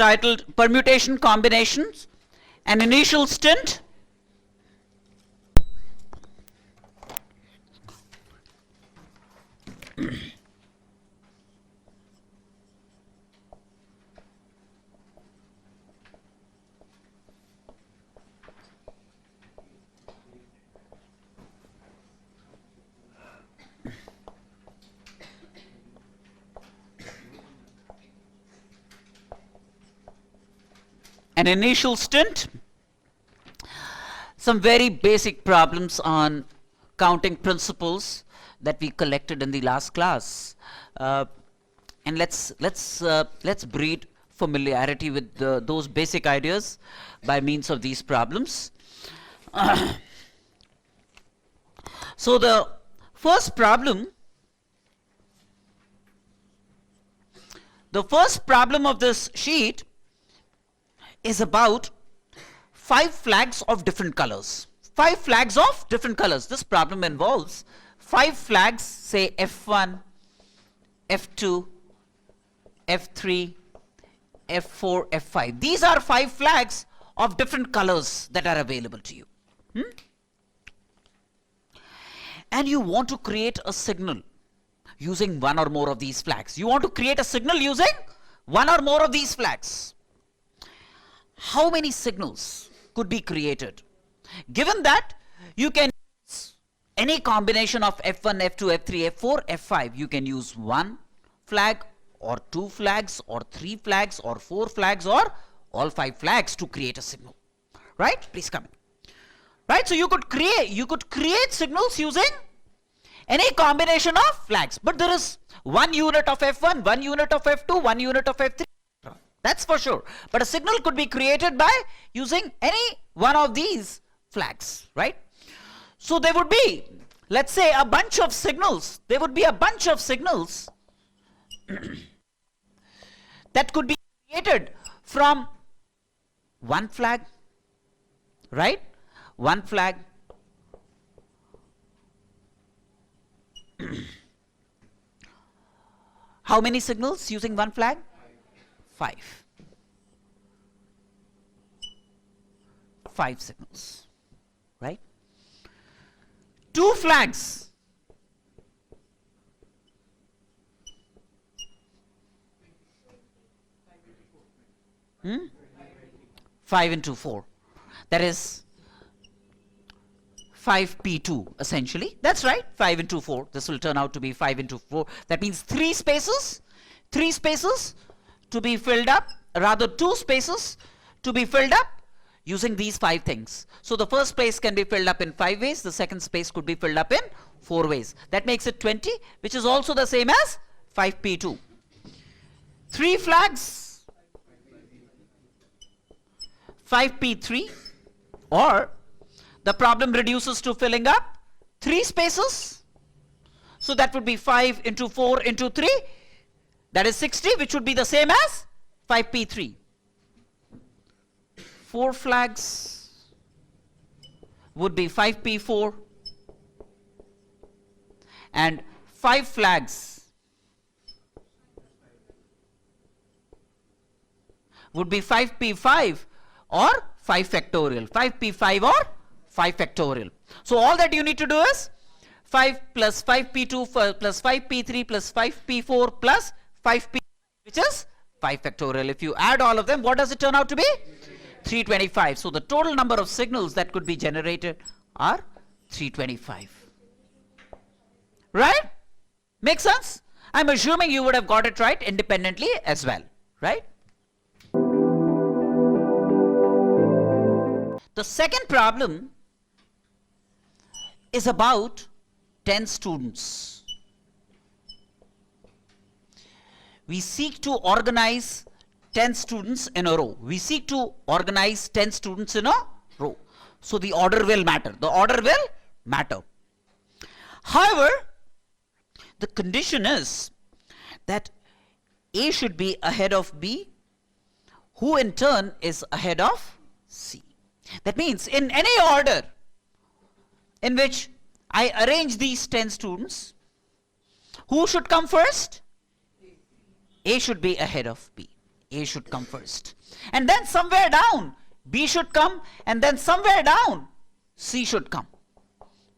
titled Permutation Combinations, an initial stint. An initial stint, some very basic problems on counting principles that we collected in the last class, and let's breed familiarity with those basic ideas by means of these problems. So the first problem of this sheet is about 5 flags of different colors. 5 flags of different colors. This problem involves 5 flags, say F1, F2, F3, F4, F5. These are 5 flags of different colors that are available to you. And you want to create a signal using one or more of these flags. You want to create a signal using one or more of these flags. How many signals could be created? Given that you can use any combination of F1, F2, F3, F4, F5, you can use 1 flag or 2 flags or 3 flags or 4 flags or all 5 flags to create a signal. Right? Please come in. Right? So you could create signals using any combination of flags. But there is 1 unit of F1, 1 unit of F2, 1 unit of F3. That's for sure. But a signal could be created by using any one of these flags, right? So there would be, let's say, a bunch of signals. There would be a bunch of signals that could be created from 1 flag, right? 1 flag. How many signals using 1 flag? 5. 5 signals, right? 2 flags. Hmm? 5 into 4. That is 5p2 essentially. That's right. 5 into 4. This will turn out to be 5 into 4. That means 3 spaces. 3 spaces to be filled up, rather 2 spaces to be filled up using these 5 things. So the first space can be filled up in 5 ways, the second space could be filled up in 4 ways. That makes it 20, which is also the same as 5p2. 3 flags, 5p3, or the problem reduces to filling up 3 spaces. So that would be 5 into 4 into 3. That is 60, which would be the same as 5p3. 4 flags would be 5p4. And 5 flags would be 5p5 or 5 factorial. 5p5 or 5 factorial. So all that you need to do is 5 plus 5p2 plus 5p3 plus 5p4 plus 5p, which is 5 factorial. If you add all of them, what does it turn out to be? 325. So the total number of signals that could be generated are 325. Right? Make sense? I'm assuming you would have got it right independently as well. Right? The second problem is about 10 students. We seek to organize 10 students in a row. We seek to organize 10 students in a row. So the order will matter. The order will matter. However, the condition is that A should be ahead of B, who in turn is ahead of C. That means in any order in which I arrange these 10 students, who should come first? A should be ahead of B. A should come first. And then somewhere down, B should come, and then somewhere down, C should come.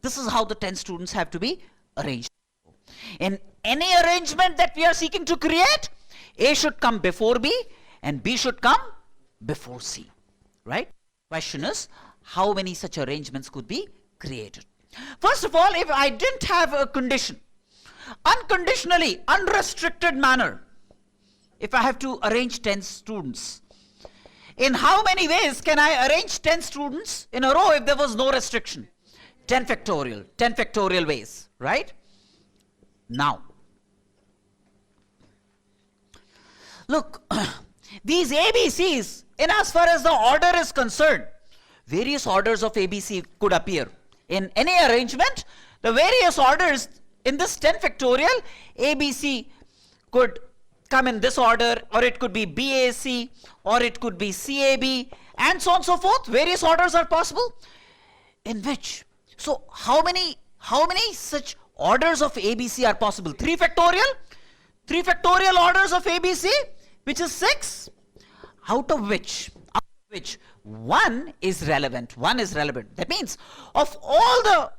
This is how the 10 students have to be arranged. In any arrangement that we are seeking to create, A should come before B and B should come before C. Right? Question is, how many such arrangements could be created? First of all, if I didn't have a condition, unconditionally, unrestricted manner, if I have to arrange 10 students, in how many ways can I arrange 10 students in a row if there was no restriction? 10 factorial ways, right? Now, look, these ABCs, in as far as the order is concerned, various orders of ABC could appear. In any arrangement, the various orders in this 10 factorial, ABC could come in this order, or it could be BAC, or it could be CAB, and so on and so forth. Various orders are possible. In which, so how many such orders of ABC are possible? 3 factorial? 3 factorial orders of ABC, which is 6, out of which 1 is relevant. 1 is relevant. That means of all the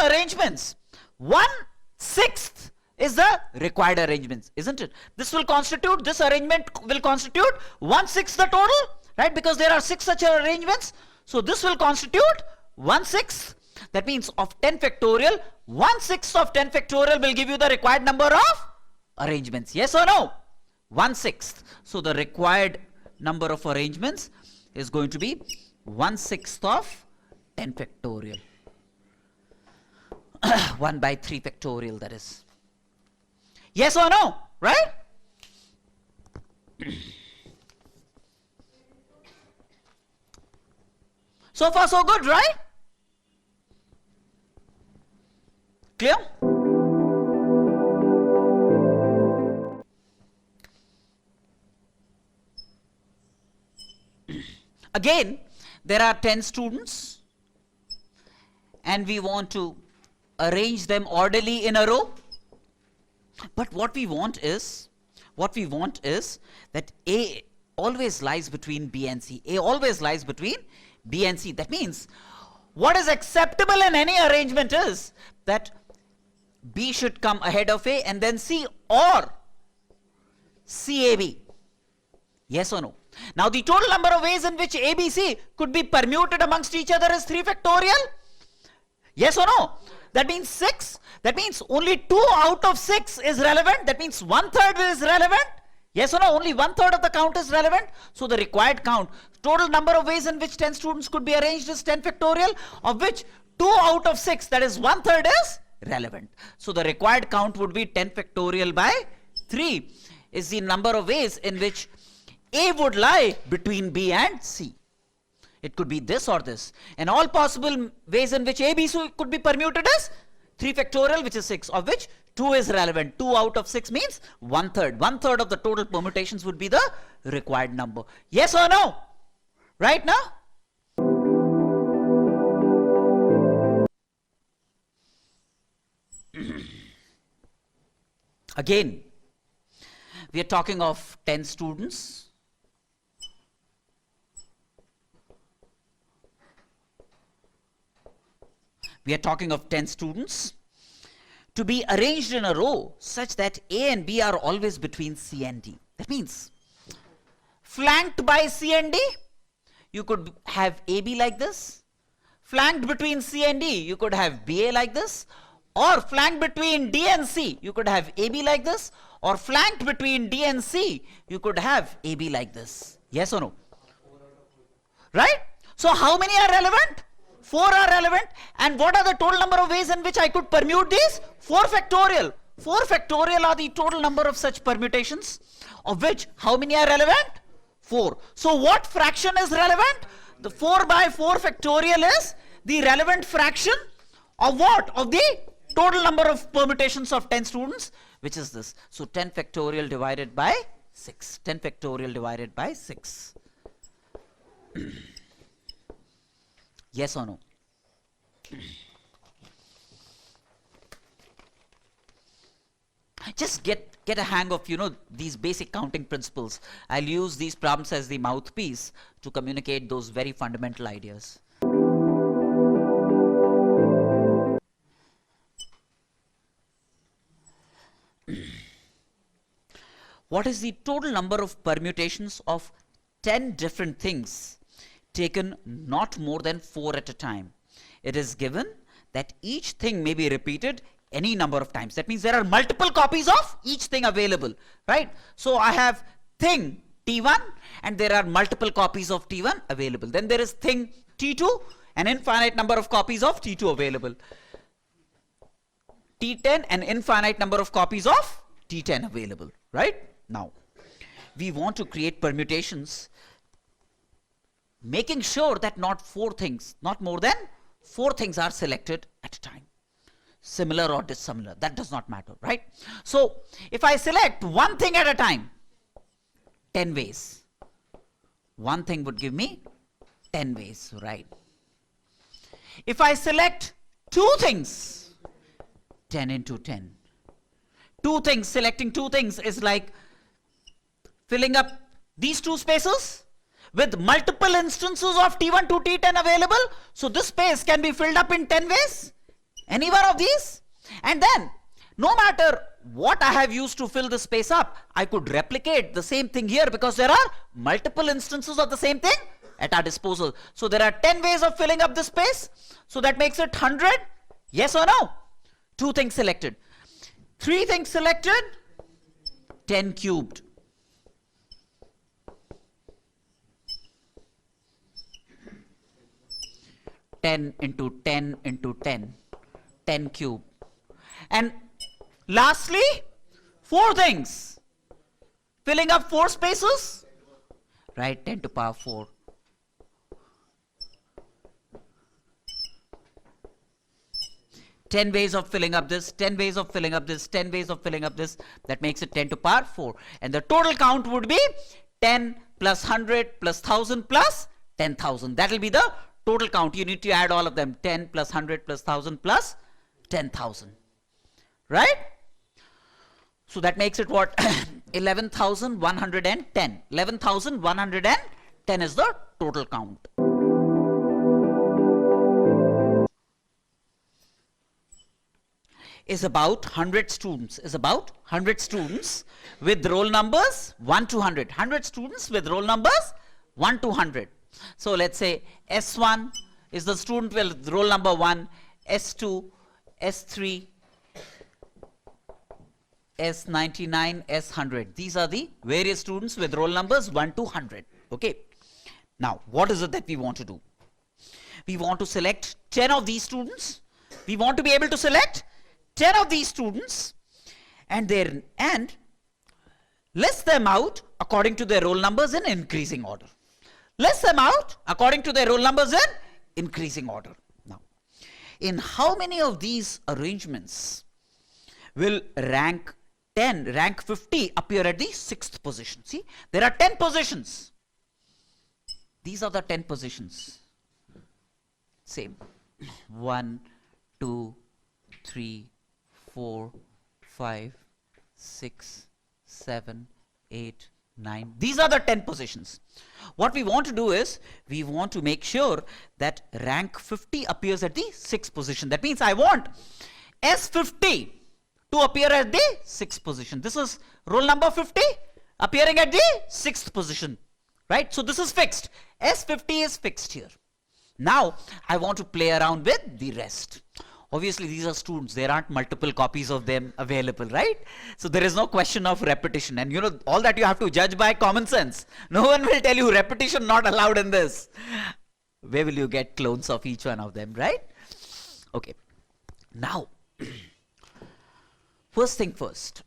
arrangements, 1/6 is the required arrangements, isn't it? This arrangement will constitute 1/6 the total, right? Because there are 6 such arrangements. So this will constitute 1/6. That means of 10 factorial, 1/6 of 10 factorial will give you the required number of arrangements. Yes or no? 1/6. So the required number of arrangements is going to be 1/6 of 10 factorial. 1/3 factorial, that is. Yes or no? Right? So far so good, right? Clear? Again, there are 10 students and we want to arrange them orderly in a row. But what we want is that A always lies between B and C. A always lies between B and C. That means what is acceptable in any arrangement is that B should come ahead of A and then C, or CAB. Yes or no? Now the total number of ways in which ABC could be permuted amongst each other is 3 factorial. Yes or no? That means 6. That means only 2 out of 6 is relevant. That means 1/3 is relevant. Yes or no? Only 1/3 of the count is relevant. So the required count, total number of ways in which 10 students could be arranged is 10 factorial, of which 2 out of 6, that is 1/3, is relevant. So the required count would be 10 factorial by 3 is the number of ways in which A would lie between B and C. It could be this or this. And all possible ways in which ABC could be permuted is 3 factorial, which is 6, of which 2 is relevant. 2 out of 6 means 1/3. 1/3 of the total permutations would be the required number. Yes or no? Right now? Again, we are talking of 10 students. We are talking of 10 students to be arranged in a row such that A and B are always between C and D. That means flanked by C and D, you could have AB like this. Flanked between C and D, you could have BA like this. Or flanked between D and C, you could have AB like this. Or flanked between D and C, you could have AB like this. Yes or no? Right? So how many are relevant? 4 are relevant. And what are the total number of ways in which I could permute these? 4 factorial. 4 factorial are the total number of such permutations, of which how many are relevant? 4. So what fraction is relevant? The 4/4 factorial is the relevant fraction of what? Of the total number of permutations of 10 students, which is this. So 10 factorial divided by 6. 10 factorial divided by 6. Yes or no? Just get a hang of, these basic counting principles. I'll use these problems as the mouthpiece to communicate those very fundamental ideas. What is the total number of permutations of 10 different things taken not more than 4 at a time? It is given that each thing may be repeated any number of times. That means there are multiple copies of each thing available, right? So I have thing T1 and there are multiple copies of T1 available. Then there is thing T2, an infinite number of copies of T2 available. T10, an infinite number of copies of T10 available, right? Now, we want to create permutations, making sure that not more than 4 things are selected at a time. Similar or dissimilar, that does not matter, right? So, if I select one thing at a time, 10 ways. One thing would give me 10 ways, right? If I select 2 things, 10 into 10. 2 things, selecting 2 things is like filling up these 2 spaces with multiple instances of T1 to T10 available. So this space can be filled up in 10 ways, any one of these. And then, no matter what I have used to fill the space up, I could replicate the same thing here because there are multiple instances of the same thing at our disposal. So there are 10 ways of filling up the space. So that makes it 100. Yes or no? 2 things selected. 3 things selected, 10 cubed. Ten into 10 into 10, 10 cube. And lastly, 4 things, filling up 4 spaces, right, 10 to power 4. Ten ways of filling up this, 10 ways of filling up this, 10 ways of filling up this. That makes it 10 to power 4. And the total count would be 10 plus 100 plus 1000 plus 10,000. That will be the total count. You need to add all of them. 10 plus 100 plus 1000 plus 10,000. Right? So that makes it what? 11,110. 11,110 is the total count. Is about 100 students, with roll numbers 1 to 100. 100 students with roll numbers 1 to 100. So let's say S1 is the student with roll number 1, S2, S3, S99, S100. These are the various students with roll numbers 1 to 100. Okay. Now, what is it that we want to do? We want to select 10 of these students. We want to be able to select 10 of these students and list them out according to their roll numbers in increasing order. List them out according to their roll numbers in increasing order. Now, in how many of these arrangements will rank 50 appear at the 6th position? See, there are 10 positions. These are the 10 positions. Same. 1, 2, 3, 4, 5, 6, 7, 8, 9. These are the 10 positions. What we want to do is, we want to make sure that rank 50 appears at the 6th position. That means I want S50 to appear at the 6th position. This is roll number 50 appearing at the 6th position. Right? So this is fixed. S50 is fixed here. Now, I want to play around with the rest. Obviously, these are students. There aren't multiple copies of them available, right? So there is no question of repetition. And you know, all that you have to judge by common sense. No one will tell you repetition not allowed in this. Where will you get clones of each one of them, right? Okay. Now, first thing first.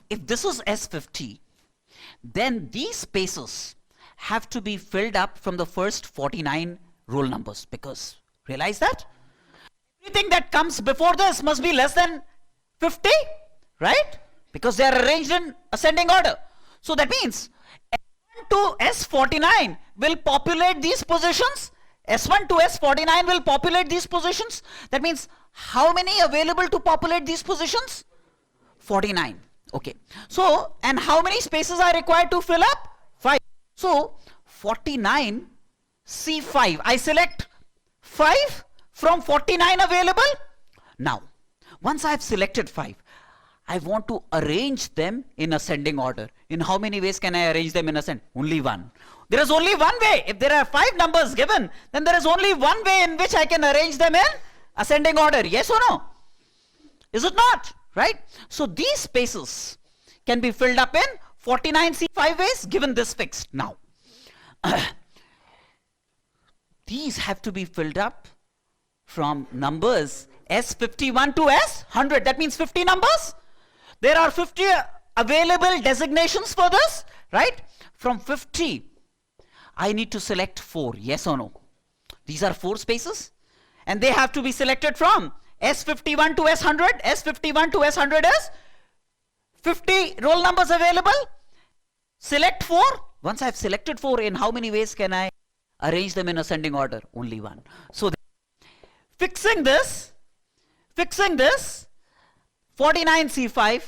If this is S50, then these spaces have to be filled up from the first 49 roll numbers, because realize that everything that comes before this must be less than 50, right? Because they are arranged in ascending order. So that means S1 to S49 will populate these positions S1 to S49 will populate these positions. That means how many available to populate these positions? 49. Okay. So, and how many spaces are required to fill up? 5. So, 49 C5. I select 5 from 49 available. Now, once I have selected 5, I want to arrange them in ascending order. In how many ways can I arrange them in ascending? Only one. There is only one way. If there are 5 numbers given, then there is only one way in which I can arrange them in ascending order. Yes or no? Is it not? Right? So these spaces can be filled up in 49C5 ways given this fixed. Now, these have to be filled up from numbers S51 to S100. That means 50 numbers. There are 50 available designations for this, right? From 50, I need to select 4. Yes or no? These are 4 spaces, and they have to be selected from S51 to S100. S51 to S100 is 50 roll numbers available. Select 4. Once I have selected 4, in how many ways can I arrange them in ascending order? Only one. So fixing this 49C5,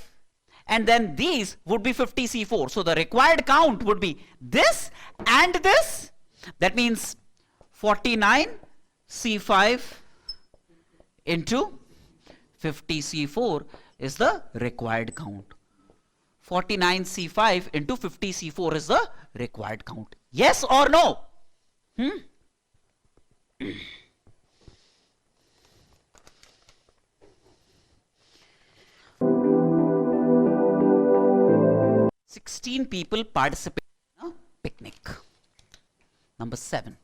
and then these would be 50C4. So the required count would be this and this. That means 49C5 into 50C4 is the required count. 49C5 into 50C4 is the required count. Yes or no? 16 people participate in a picnic. Number 7.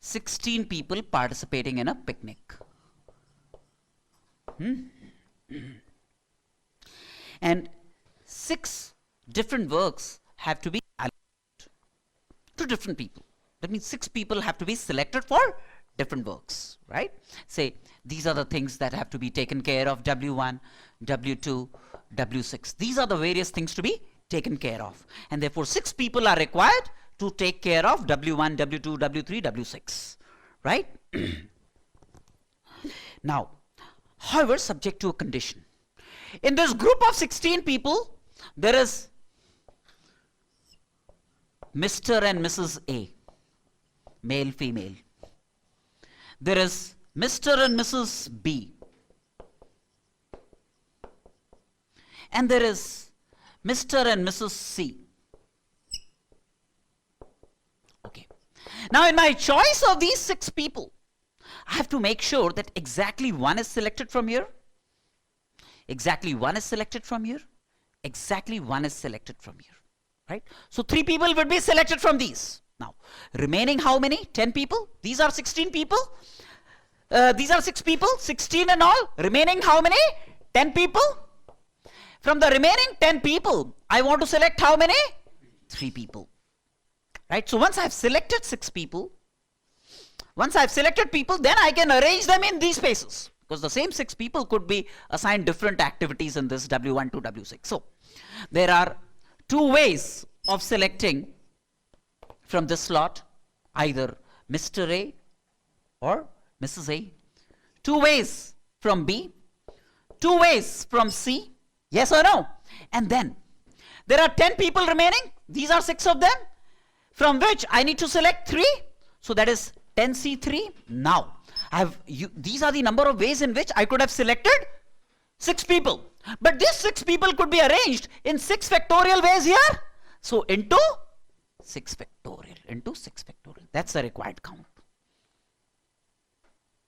16 people participating in a picnic. And 6 different works have to be allocated to different people. That means 6 people have to be selected for different works, right? Say, these are the things that have to be taken care of: W1, W2, W6. These are the various things to be taken care of. And therefore, 6 people are required to take care of W1, W2, W3, W6, right? Now, however, subject to a condition. In this group of 16 people, there is Mr. and Mrs. A, male, female. There is Mr. and Mrs. B. And there is Mr. and Mrs. C. Okay. Now, in my choice of these 6 people, I have to make sure that exactly one is selected from here, exactly one is selected from here, exactly one is selected from here, right? So 3 people would be selected from these. Now, remaining how many? 10 people. These are 16 people. These are 6 people, 16 and all. Remaining how many? 10 people. From the remaining 10 people, I want to select how many? 3 people. Right? So once I have selected 6 people, once I have selected people, then I can arrange them in these spaces. Because the same 6 people could be assigned different activities in this W1 to W6. So there are 2 ways of selecting from this slot, either Mr. A or Mrs. A. 2 ways from B, 2 ways from C. Yes or no? And then there are 10 people remaining. These are 6 of them, from which I need to select 3. So that is 10C3. Now, these are the number of ways in which I could have selected 6 people. But these 6 people could be arranged in 6 factorial ways here. So into 6 factorial, into 6 factorial. That's the required count.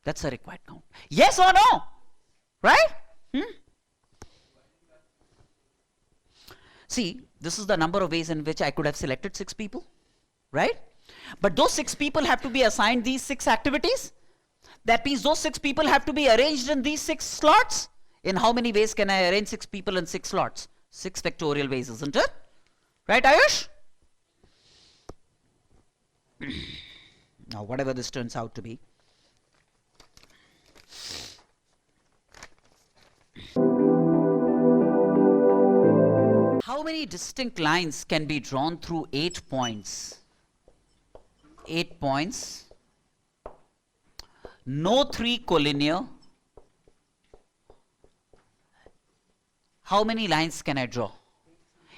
That's the required count. Yes or no? Right? See, this is the number of ways in which I could have selected 6 people, right? But those 6 people have to be assigned these 6 activities. That means those 6 people have to be arranged in these 6 slots. In how many ways can I arrange 6 people in 6 slots? 6 factorial ways, isn't it? Right, Ayush? Now, whatever this turns out to be. How many distinct lines can be drawn through 8 points 8 points, no 3 collinear. How many lines can I draw?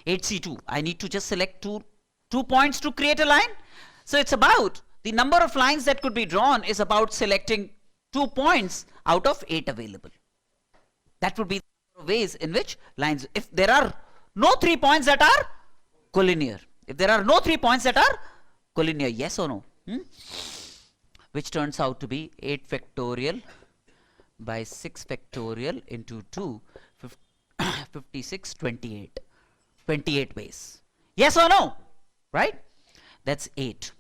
8C2. I need to just select two points to create a line. So it's about the number of lines that could be drawn is about selecting 2 points out of 8 available. That would be the ways in which lines, if there are no 3 points that are collinear. If there are no 3 points that are collinear, yes or no? Which turns out to be 8 factorial by 6 factorial into 2, 56, 28. 28 ways. Yes or no? Right? That's 8.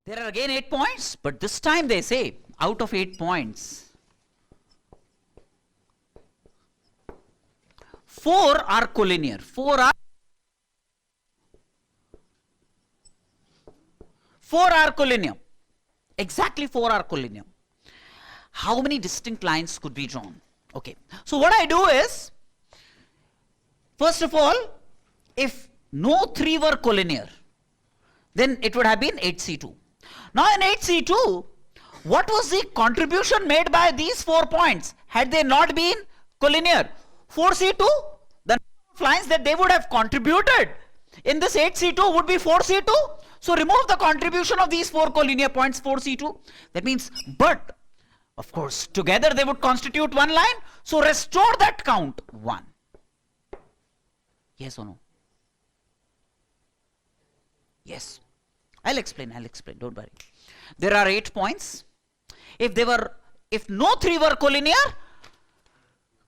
There are again 8 points, but this time they say out of 8 points, 4 are collinear. 4 are collinear. Exactly 4 are collinear. How many distinct lines could be drawn? Okay. So what I do is, first of all, if no 3 were collinear, then it would have been 8C2. Now in 8C2, what was the contribution made by these 4 points? Had they not been collinear? 4C2, the number of lines that they would have contributed in this 8C2 would be 4C2. So remove the contribution of these 4 collinear points, 4C2. That means, but of course, together they would constitute 1 line. So restore that count 1. Yes or no? Yes. I'll explain, don't worry. There are 8 points. If no 3 were collinear,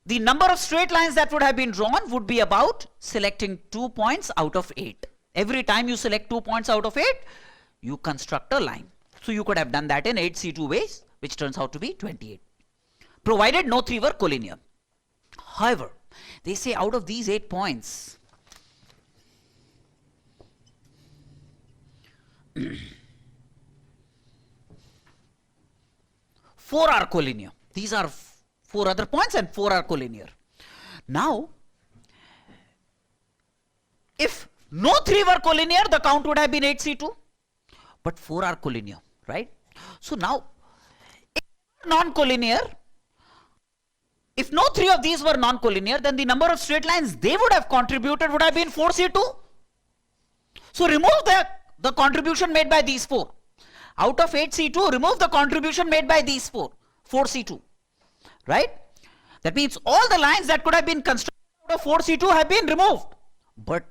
the number of straight lines that would have been drawn would be about selecting 2 points out of 8. Every time you select 2 points out of 8, you construct a line. So you could have done that in 8C2 ways, which turns out to be 28. Provided no 3 were collinear. However, they say out of these 8 points, four are collinear. These are 4 other points and 4 are collinear. Now, if no 3 were collinear, the count would have been 8C2. But 4 are collinear, right? So now, if non-collinear, if no 3 of these were non-collinear, then the number of straight lines they would have contributed would have been 4C2. So remove the contribution made by these 4. Out of 8C2, remove the contribution made by these 4C2. Right? That means all the lines that could have been constructed out of 4C2 have been removed. But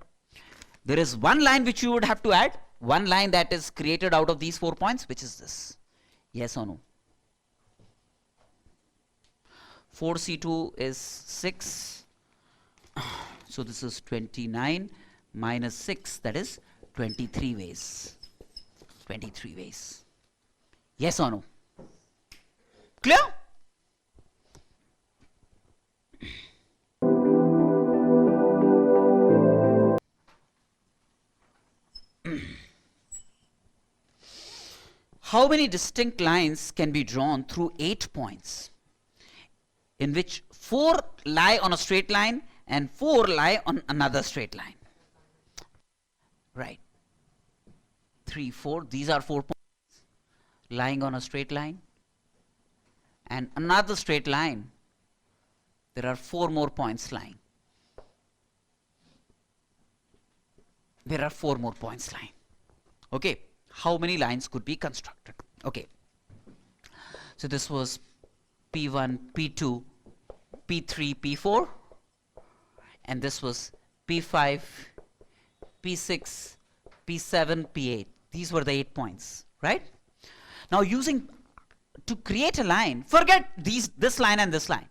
there is one line which you would have to add. One line that is created out of these 4 points, which is this. Yes or no? 4C2 is 6. So this is 29 minus 6, that is 23 ways. 23 ways. Yes or no? Clear? How many distinct lines can be drawn through 8 points, in which 4 lie on a straight line and 4 lie on another straight line? Right. 3, 4, these are 4 points lying on a straight line, and another straight line, there are 4 more points lying. There are 4 more points lying. Okay, how many lines could be constructed? Okay, so this was P1, P2, P3, P4, and this was P5, P6, P7, P8. These were the 8 points, right? Now to create a line, forget this line and this line.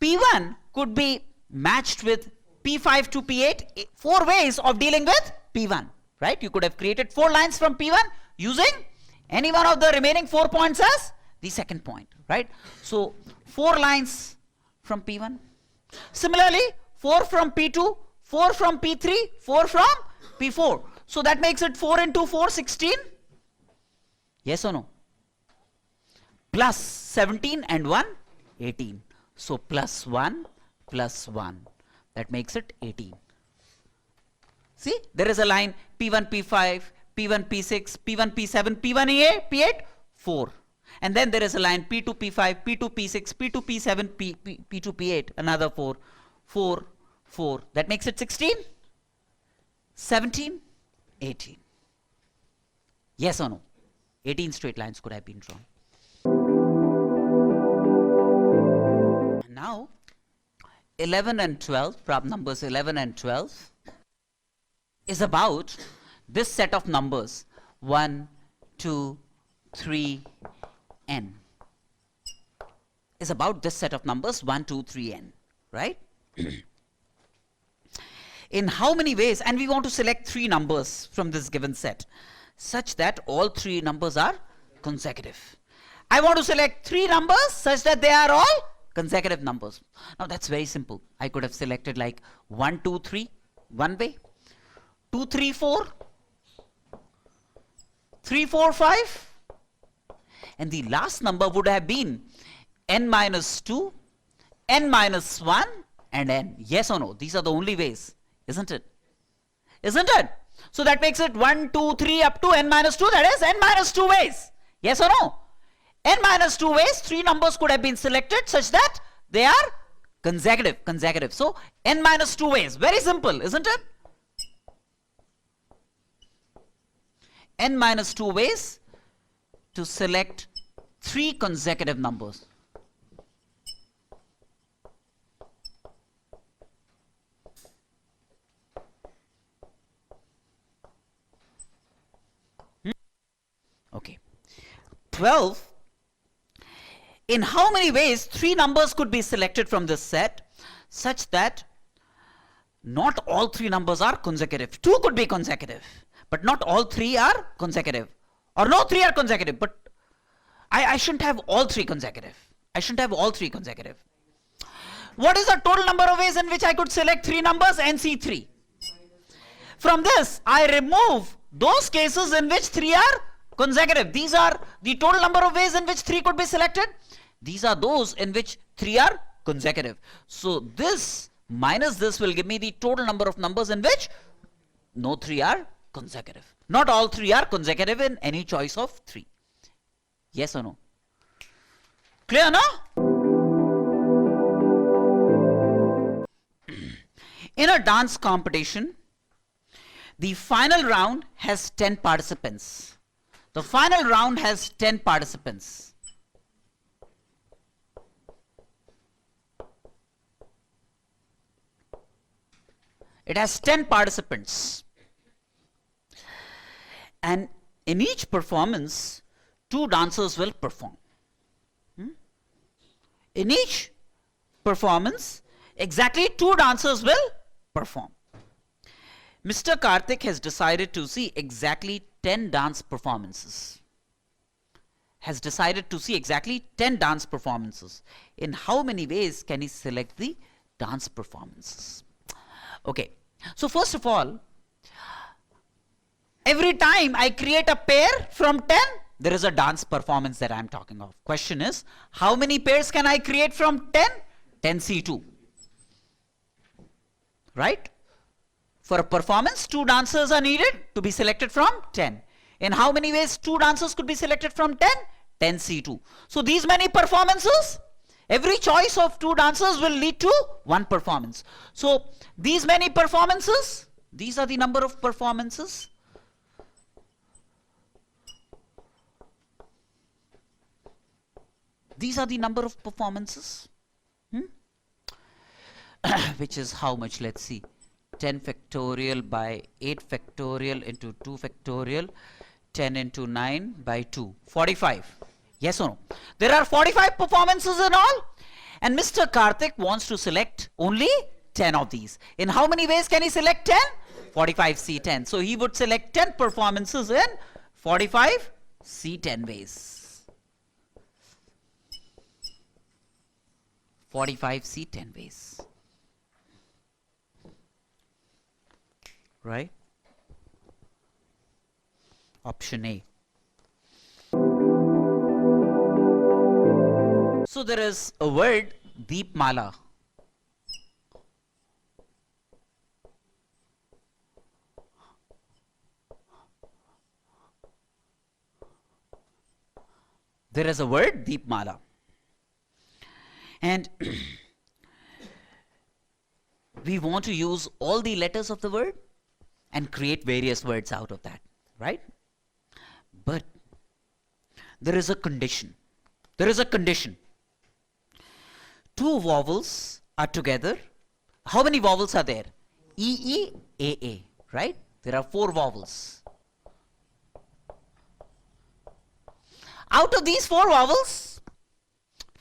P1 could be matched with P5 to P8, 4 ways of dealing with P1, right? You could have created 4 lines from P1 using any one of the remaining 4 points as the second point, right? So 4 lines from P1. Similarly, 4 from P2, 4 from P3, 4 from P4. So that makes it 4 into 4, 16. Yes or no? Plus 17 and 1, 18. So plus 1, that makes it 18. See, there is a line P1, P5, P1, P6, P1, P7, P1, EA, P8, 4. And then there is a line P2, P5, P2, P6, P2, P7, P2, P8, another 4, 4, 4. That makes it 16, 17, 18. Yes or no? 18 straight lines could have been drawn. Now, 11 and 12, problem numbers 11 and 12, is about this set of numbers 1, 2, 3, n. Is about this set of numbers 1, 2, 3, n, right? In how many ways, and we want to select 3 numbers from this given set such that all 3 numbers are consecutive. I want to select 3 numbers such that they are all consecutive numbers. Now that's very simple. I could have selected like 1, 2, 3 one way, 2, 3, 4, 3, 4, 5, and the last number would have been n minus 2, n minus 1, and n. Yes or no? These are the only ways, isn't it? Isn't it? So that makes it 1, 2, 3 up to n minus 2, that is n minus 2 ways. Yes or no? N minus 2 ways, 3 numbers could have been selected such that they are consecutive. So n minus 2 ways, very simple, isn't it? N minus 2 ways to select 3 consecutive numbers. Okay. 12. In how many ways 3 numbers could be selected from this set such that not all 3 numbers are consecutive. 2 could be consecutive, but not all 3 are consecutive. Or no 3 are consecutive, but I shouldn't have all 3 consecutive. I shouldn't have all 3 consecutive. What is the total number of ways in which I could select 3 numbers? NC3. From this, I remove those cases in which 3 are consecutive. These are the total number of ways in which 3 could be selected. These are those in which 3 are consecutive. So this minus this will give me the total number of numbers in which no 3 are consecutive. Not all 3 are consecutive in any choice of 3. Yes or no? Clear, no? In a dance competition, the final round has 10 participants. The final round has 10 participants. It has 10 participants. And in each performance, 2 dancers will perform. In each performance, exactly 2 dancers will perform. Mr. Karthik has decided to see exactly 10 dance performances. Has decided to see exactly 10 dance performances. In how many ways can he select the dance performances? Okay, so first of all, every time I create a pair from 10, there is a dance performance that I am talking of. Question is, how many pairs can I create from 10? 10C2. Right? For a performance, 2 dancers are needed to be selected from 10. In how many ways 2 dancers could be selected from 10? 10C2. So these many performances, every choice of 2 dancers will lead to 1 performance. So these many performances, these are the number of performances. These are the number of performances. Which is how much? Let's see. 10 factorial by 8 factorial into 2 factorial. 10 into 9 by 2. 45. Yes or no? There are 45 performances in all. And Mr. Karthik wants to select only 10 of these. In how many ways can he select 10? 45C10. So he would select 10 performances in 45C10 ways. 45C10 ways. Right? Option A. So there is a word, Deepmala. there is a word Deepmala. And we want to use all the letters of the word and create various words out of that, right? But there is a condition. There is a condition. Two vowels are together. How many vowels are there? E, E, A, A, right? There are 4 vowels. Out of these 4 vowels,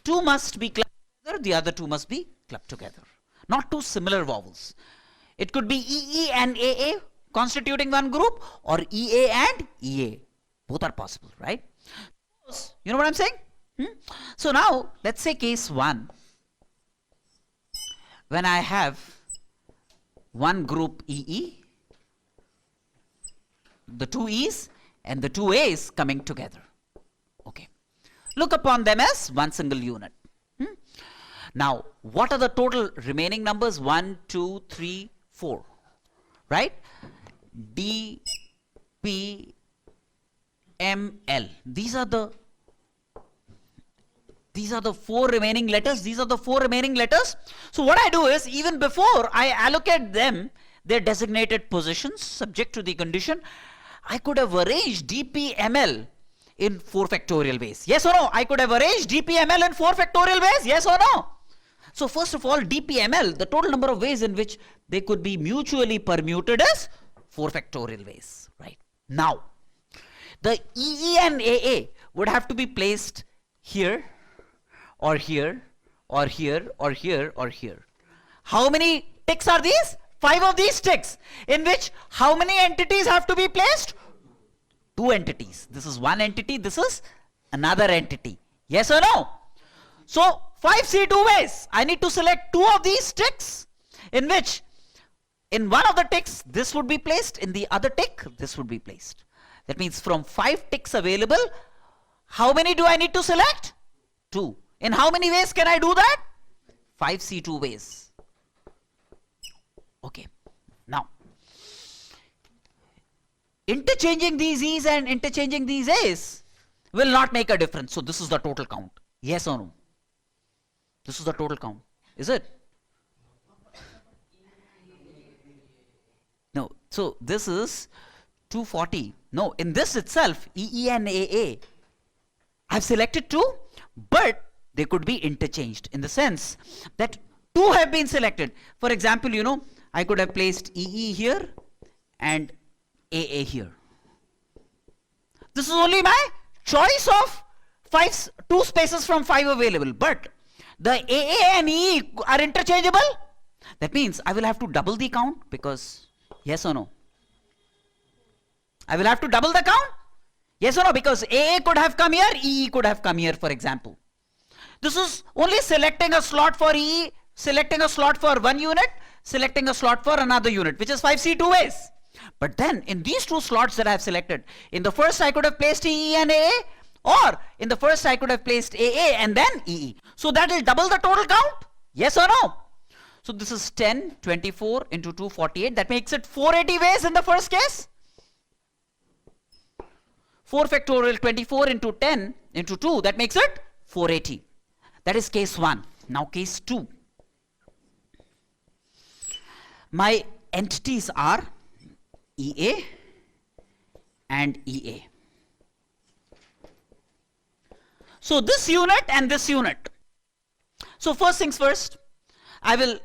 2 must be clubbed together, the other 2 must be clubbed together. Not 2 similar vowels. It could be EE and AA constituting one group, or EA and EA. Both are possible, right? You know what I'm saying? So now, let's say case 1. When I have one group EE, the 2 E's and the 2 A's coming together. Okay. Look upon them as one single unit. Now, what are the total remaining numbers? 1, 2, 3, 4. Right? D, P, M, L. These are the 4 remaining letters. These are the 4 remaining letters. So what I do is, even before I allocate them their designated positions subject to the condition, I could have arranged DPML in 4 factorial ways. Yes or no? I could have arranged DPML in 4 factorial ways. Yes or no? So first of all, DPML, the total number of ways in which they could be mutually permuted is 4 factorial ways. Right? Now, the EE and AA would have to be placed here, or here, or here, or here, or here. How many ticks are these? 5 of these ticks, in which how many entities have to be placed? 2 entities. This is one entity, this is another entity. Yes or no? So 5C2 ways. I need to select 2 of these ticks, in which in one of the ticks this would be placed, in the other tick this would be placed. That means from 5 ticks available, how many do I need to select? 2. In how many ways can I do that? 5C2 ways. Okay. Now, interchanging these E's and interchanging these A's will not make a difference. So this is the total count. Yes or no? This is the total count. Is it? No. So this is 240. No, in this itself, EE and AA, I've selected 2, but they could be interchanged in the sense that 2 have been selected. For example, you know, I could have placed EE here and AA here. This is only my choice of 2 spaces from 5 available, but the AA and EE are interchangeable. That means I will have to double the count, because yes or no? I will have to double the count. Yes or no? Because AA could have come here, EE could have come here, for example. This is only selecting a slot for EE, selecting a slot for one unit, selecting a slot for another unit, which is 5C2 ways. But then in these 2 slots that I have selected, in the first I could have placed EE and AA, or in the first I could have placed AA and then EE. So that will double the total count. Yes or no? So this is 10, 24 into 2, 48. That makes it 480 ways in the first case. 4 factorial 24 into 10 into 2, that makes it 480. That is case 1. Now case 2. My entities are EA and EA. So this unit and this unit. So first things first, I will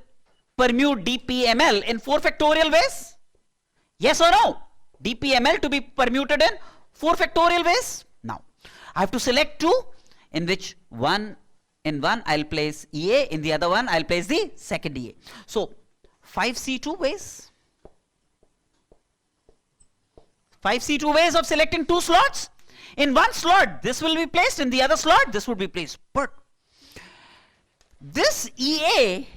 permute DPML in 4 factorial ways. Yes or no? DPML to be permuted in 4 factorial ways. Now, I have to select 2, in which in one I'll place EA, in the other one I'll place the second EA. So 5C2 ways. 5C2 ways of selecting 2 slots. In one slot this will be placed, in the other slot this would be placed. But this EA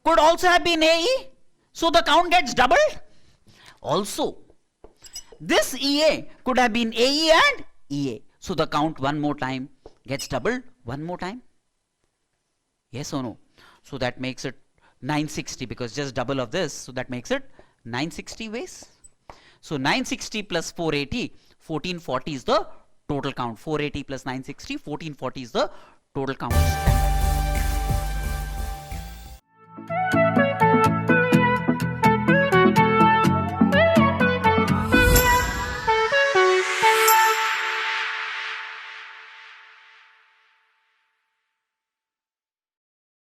could also have been AE, so the count gets doubled. Also, this EA could have been AE and EA, so the count one more time gets doubled one more time. Yes or no? So that makes it 960, because just double of this, so that makes it 960 ways. So 960 plus 480, 1440 is the total count. 480 plus 960, 1440 is the total count.